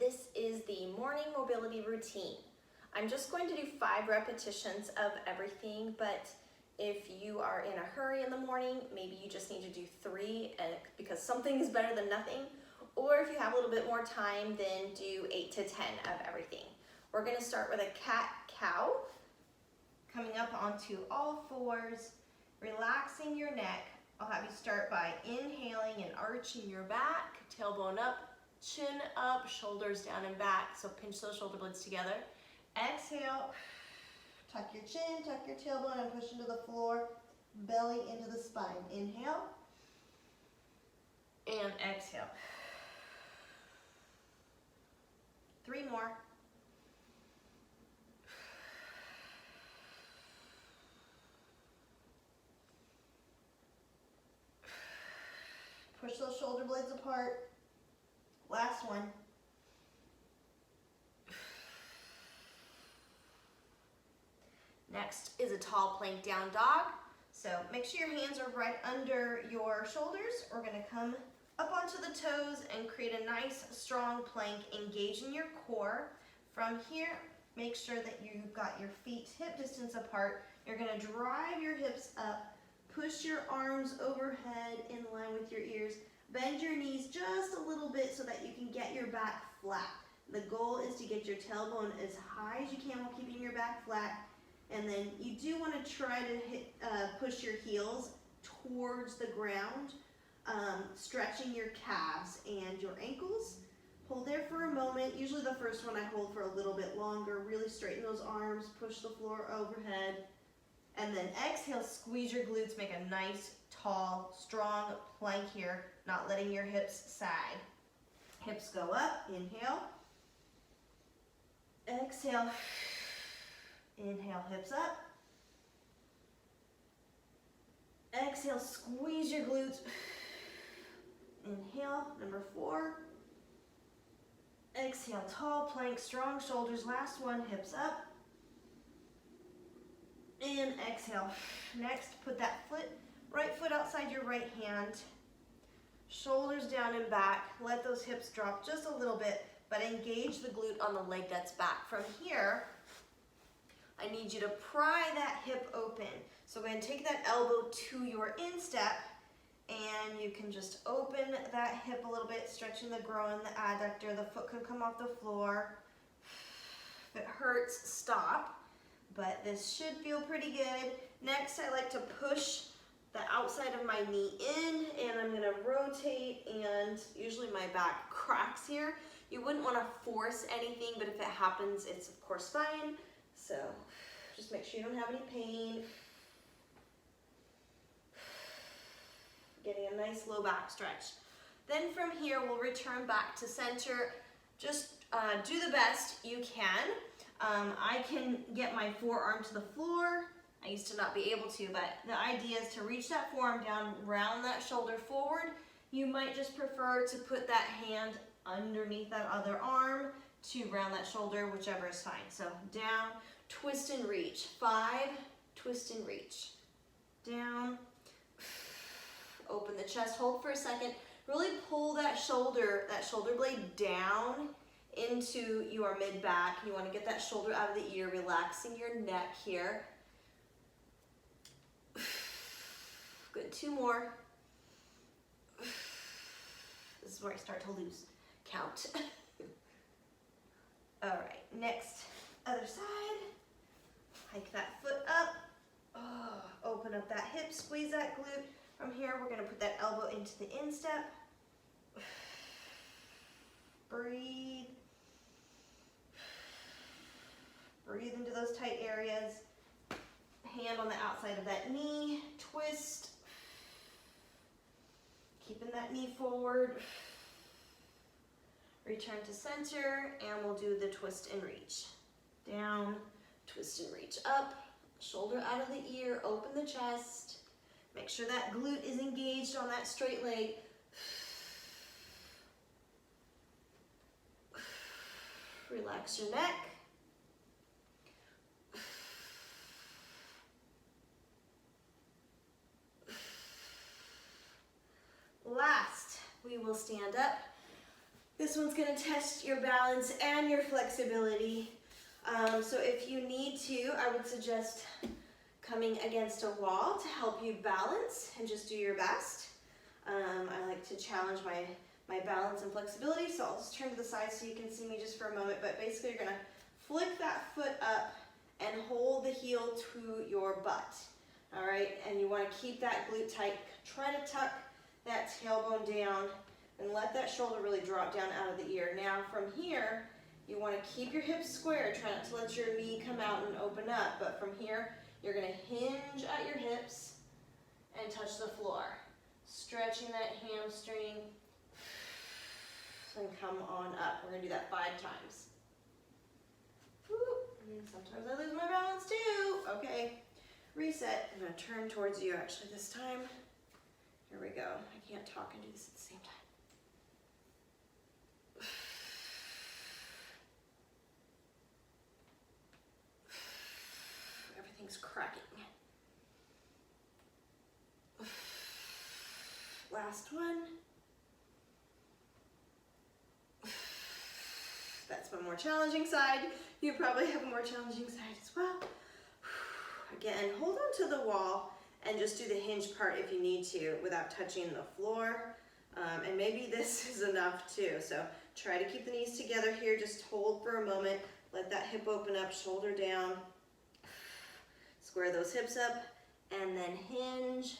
this is the morning mobility routine. I'm just going to do 5 repetitions of everything, but if you are in a hurry in the morning, maybe you just need to do 3 because something is better than nothing. Or if you have a little bit more time, then do 8 to 10 of everything. We're going to start with a cat-cow, coming up onto all fours, relaxing your neck. I'll have you start by inhaling and arching your back, tailbone up, chin up, shoulders down and back. So pinch those shoulder blades together. Exhale, tuck your chin, tuck your tailbone and push into the floor, belly into the spine. Inhale and exhale. 3 more. Push those shoulder blades apart. Last one. Next is a tall plank down dog. So make sure your hands are right under your shoulders. We're going to come up onto the toes and create a nice strong plank, engaging your core. From here, make sure that you've got your feet hip distance apart. You're going to drive your hips up. Push your arms overhead in line with your ears. Bend your knees just a little bit so that you can get your back flat. The goal is to get your tailbone as high as you can while keeping your back flat. And then you do want to try to push your heels towards the ground, stretching your calves and your ankles. Hold there for a moment. Usually the first one I hold for a little bit longer. Really straighten those arms, push the floor overhead. And then exhale, squeeze your glutes, make a nice, tall, strong plank here, not letting your hips sag. Hips go up, inhale. Exhale. Inhale, hips up. Exhale, squeeze your glutes. Inhale, number 4. Exhale, tall plank, strong shoulders. Last one, hips up. And exhale. Next, put that right foot outside your right hand. Shoulders down and back. Let those hips drop just a little bit, but engage the glute on the leg that's back. From here, I need you to pry that hip open. So go ahead and take that elbow to your instep, and you can just open that hip a little bit, stretching the groin, the adductor. The foot can come off the floor. If it hurts, stop. But this should feel pretty good. Next, I like to push the outside of my knee in, and I'm gonna rotate, and usually my back cracks here. You wouldn't wanna force anything, but if it happens, it's of course fine. So just make sure you don't have any pain. Getting a nice low back stretch. Then from here, we'll return back to center. Just do the best you can. I can get my forearm to the floor. I used to not be able to, but the idea is to reach that forearm down, round that shoulder forward. You might just prefer to put that hand underneath that other arm to round that shoulder, whichever is fine. So down, twist and reach. 5, twist and reach. Down, open the chest, hold for a second. Really pull that shoulder blade down into your mid-back. You want to get that shoulder out of the ear, relaxing your neck here. Good, 2 more. This is where I start to lose count. All right, next, other side. Hike that foot up. Oh, open up that hip, squeeze that glute. From here, we're gonna put that elbow into the instep. Breathe. Breathe into those tight areas. Hand on the outside of that knee, twist. Keeping that knee forward. Return to center, and we'll do the twist and reach. Down, twist and reach up, shoulder out of the ear, open the chest. Make sure that glute is engaged on that straight leg. Relax your neck. Last, we will stand up. This one's gonna test your balance and your flexibility. So if you need to, I would suggest coming against a wall to help you balance and just do your best. I like to challenge my balance and flexibility, so I'll just turn to the side so you can see me just for a moment, but basically you're gonna flick that foot up and hold the heel to your butt, all right? And you wanna keep that glute tight. Try to tuck that tailbone down and let that shoulder really drop down out of the ear. Now from here, you wanna keep your hips square. Try not to let your knee come out and open up, but from here, you're gonna hinge at your hips and touch the floor. Stretching that hamstring, and come on up. We're gonna do that 5 times. Woo. And sometimes I lose my balance too. Okay, reset. I'm gonna turn towards you actually this time. Here we go. I can't talk and do this at the same time. Everything's cracking. Last one. That's my more challenging side. You probably have a more challenging side as well. Again, hold on to the wall and just do the hinge part if you need to without touching the floor. And maybe this is enough too. So try to keep the knees together here. Just hold for a moment. Let that hip open up, shoulder down. Square those hips up and then hinge.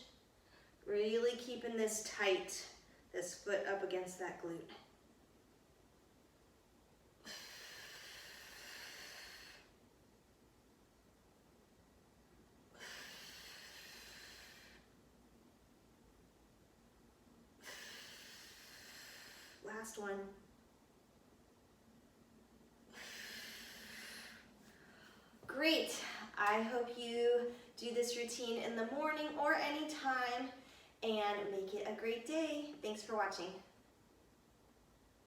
Really keeping this tight, this foot up against that glute. Last one. Great. I hope you do this routine in the morning or anytime and make it a great day. Thanks for watching.